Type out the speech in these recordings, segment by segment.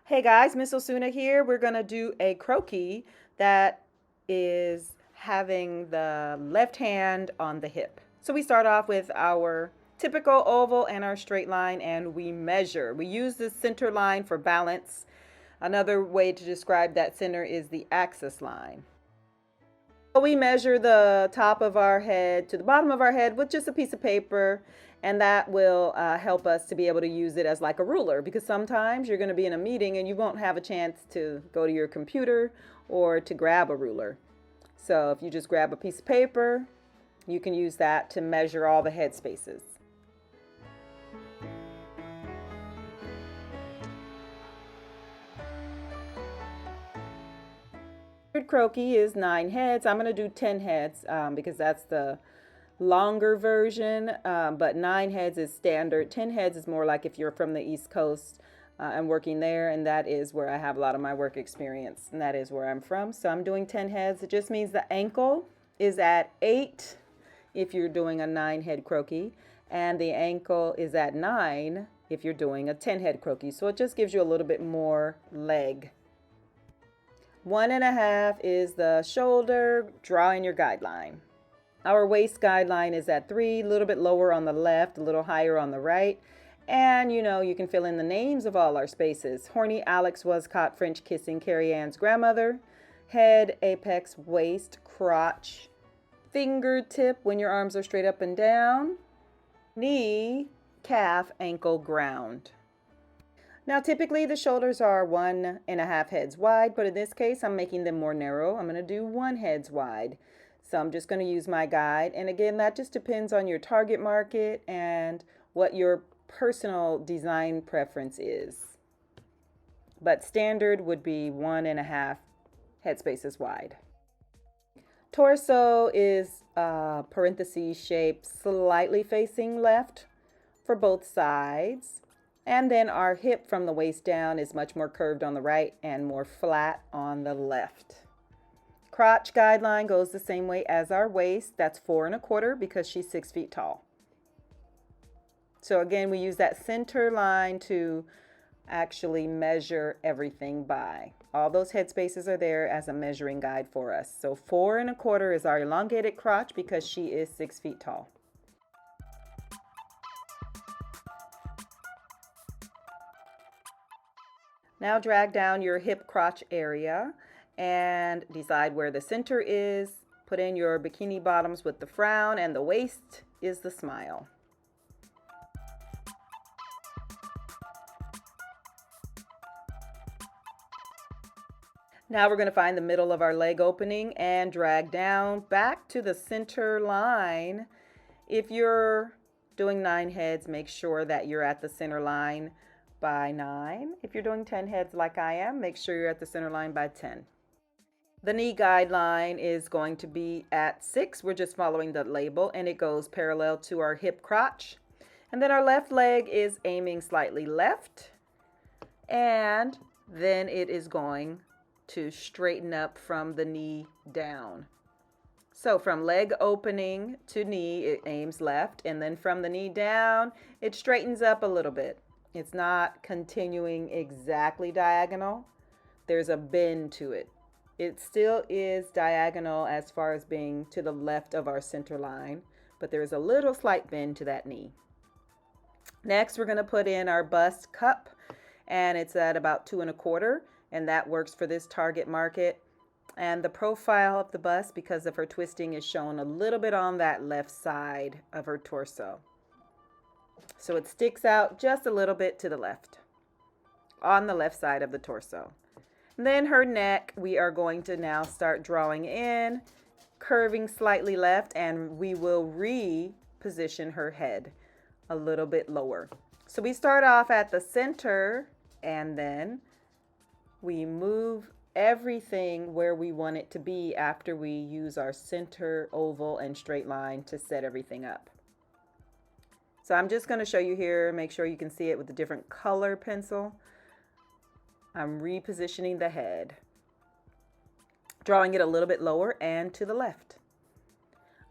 Hey guys, Miss Osuna here. We're going to do a croquis that is having the left hand on the hip. So we start off with our typical oval and our straight line, and we measure. We use the center line for balance. Another way to describe that center is the axis line. We measure the top of our head to the bottom of our head with just a piece of paper, and that will help us to be able to use it as like a ruler, because sometimes you're going to be in a meeting and you won't have a chance to go to your computer or to grab a ruler. So if you just grab a piece of paper, you can use that to measure all the head spaces. Croquis is 9 heads. I'm going to do 10 heads because that's the longer version, but 9 heads is standard. 10 heads is more like if you're from the East Coast and working there, and that is where I have a lot of my work experience, and that is where I'm from. So I'm doing 10 heads. It just means the ankle is at 8 if you're doing a 9 head croquis, and the ankle is at 9 if you're doing a 10 head croquis. So it just gives you a little bit more leg. 1.5 is the shoulder. Draw in your guideline. Our waist guideline is at 3, a little bit lower on the left, a little higher on the right. And you can fill in the names of all our spaces. Horny Alex was caught French kissing Carrie Ann's grandmother. Head, apex, waist, crotch, fingertip when your arms are straight up and down. Knee, calf, ankle, ground. Now, typically the shoulders are 1.5 heads wide, but in this case, I'm making them more narrow. I'm going to do 1 heads wide. So I'm just going to use my guide. And again, that just depends on your target market and what your personal design preference is. But standard would be 1.5 head spaces wide. Torso is parentheses shape, slightly facing left for both sides. And then our hip from the waist down is much more curved on the right and more flat on the left. Crotch guideline goes the same way as our waist. That's 4.25 because she's 6 feet tall. So again, we use that center line to actually measure everything by. All those head spaces are there as a measuring guide for us. So 4.25 is our elongated crotch because she is 6 feet tall. Now drag down your hip crotch area and decide where the center is. Put in your bikini bottoms with the frown, and the waist is the smile. Now we're going to find the middle of our leg opening and drag down back to the center line. If you're doing 9 heads, make sure that you're at the center line by 9. If you're doing 10 heads like I am, make sure you're at the center line by 10. The knee guideline is going to be at 6. We're just following the label, and it goes parallel to our hip crotch. And then our left leg is aiming slightly left, and then it is going to straighten up from the knee down. So from leg opening to knee, it aims left, and then from the knee down, it straightens up a little bit. It's not continuing exactly diagonal. There's a bend to it. It still is diagonal as far as being to the left of our center line, but there's a little slight bend to that knee. Next, we're going to put in our bust cup, and it's at about 2.25, and that works for this target market. And the profile of the bust, because of her twisting, is shown a little bit on that left side of her torso. So it sticks out just a little bit to the left, on the left side of the torso. And then her neck, we are going to now start drawing in, curving slightly left, and we will reposition her head a little bit lower. So we start off at the center, and then we move everything where we want it to be after we use our center, oval, and straight line to set everything up. So I'm just going to show you here, make sure you can see it with a different color pencil. I'm repositioning the head, drawing it a little bit lower and to the left.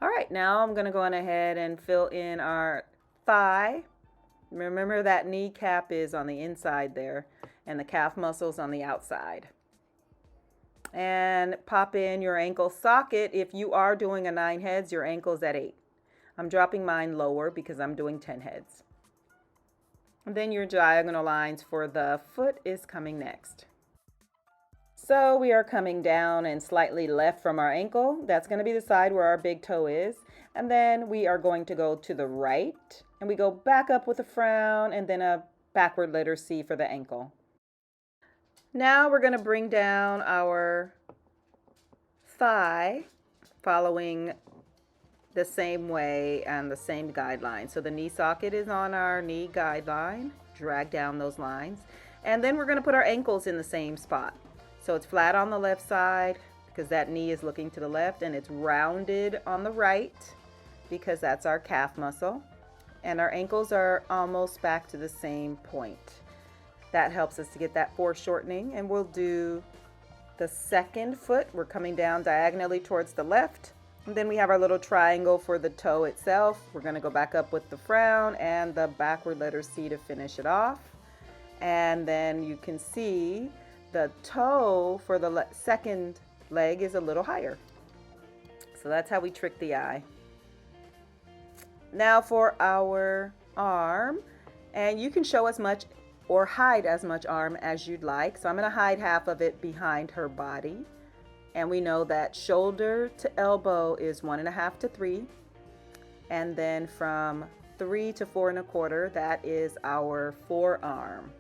All right, now I'm going to go on ahead and fill in our thigh. Remember that kneecap is on the inside there, and the calf muscles on the outside. And pop in your ankle socket. If you are doing a 9 heads, your ankle's at 8. I'm dropping mine lower because I'm doing 10 heads. And then your diagonal lines for the foot is coming next. So we are coming down and slightly left from our ankle. That's going to be the side where our big toe is. And then we are going to go to the right. And we go back up with a frown and then a backward letter C for the ankle. Now we're going to bring down our thigh following the same way and the same guideline. So the knee socket is on our knee guideline. Drag down those lines. And then we're going to put our ankles in the same spot. So it's flat on the left side because that knee is looking to the left, and it's rounded on the right because that's our calf muscle. And our ankles are almost back to the same point. That helps us to get that foreshortening. And we'll do the second foot. We're coming down diagonally towards the left. And then we have our little triangle for the toe itself. We're going to go back up with the frown and the backward letter C to finish it off. And then you can see the toe for the second leg is a little higher. So that's how we trick the eye. Now for our arm, and you can show as much or hide as much arm as you'd like. So I'm going to hide half of it behind her body. And we know that shoulder to elbow is 1.5 to 3. And then from 3 to 4 1/4, that is our forearm.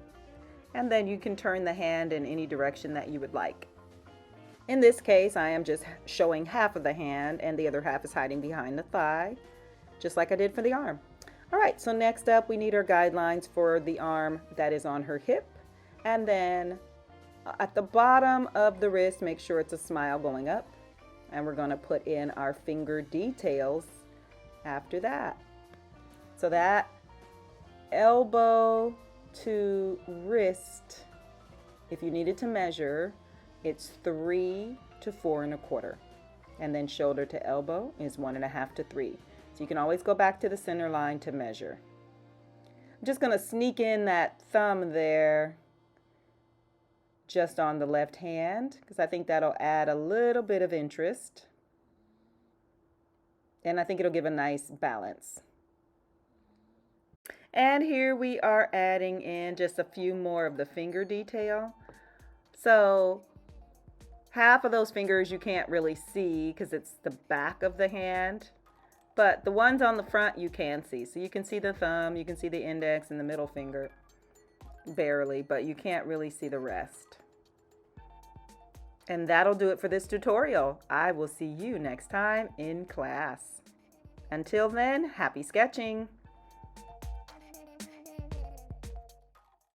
And then you can turn the hand in any direction that you would like. In this case, I am just showing half of the hand and the other half is hiding behind the thigh, just like I did for the arm. All right, so next up we need our guidelines for the arm that is on her hip. And then at the bottom of the wrist, make sure it's a smile going up. And we're gonna put in our finger details after that. So that elbow to wrist, if you needed to measure, it's 3 to 4 1/4. And then shoulder to elbow is 1.5 to 3. So you can always go back to the center line to measure. I'm just going to sneak in that thumb there just on the left hand because I think that'll add a little bit of interest. And I think it'll give a nice balance. And here we are adding in just a few more of the finger detail. So half of those fingers you can't really see because it's the back of the hand, but the ones on the front you can see. So you can see the thumb, you can see the index and the middle finger, barely, but you can't really see the rest. And that'll do it for this tutorial. I will see you next time in class. Until then, happy sketching!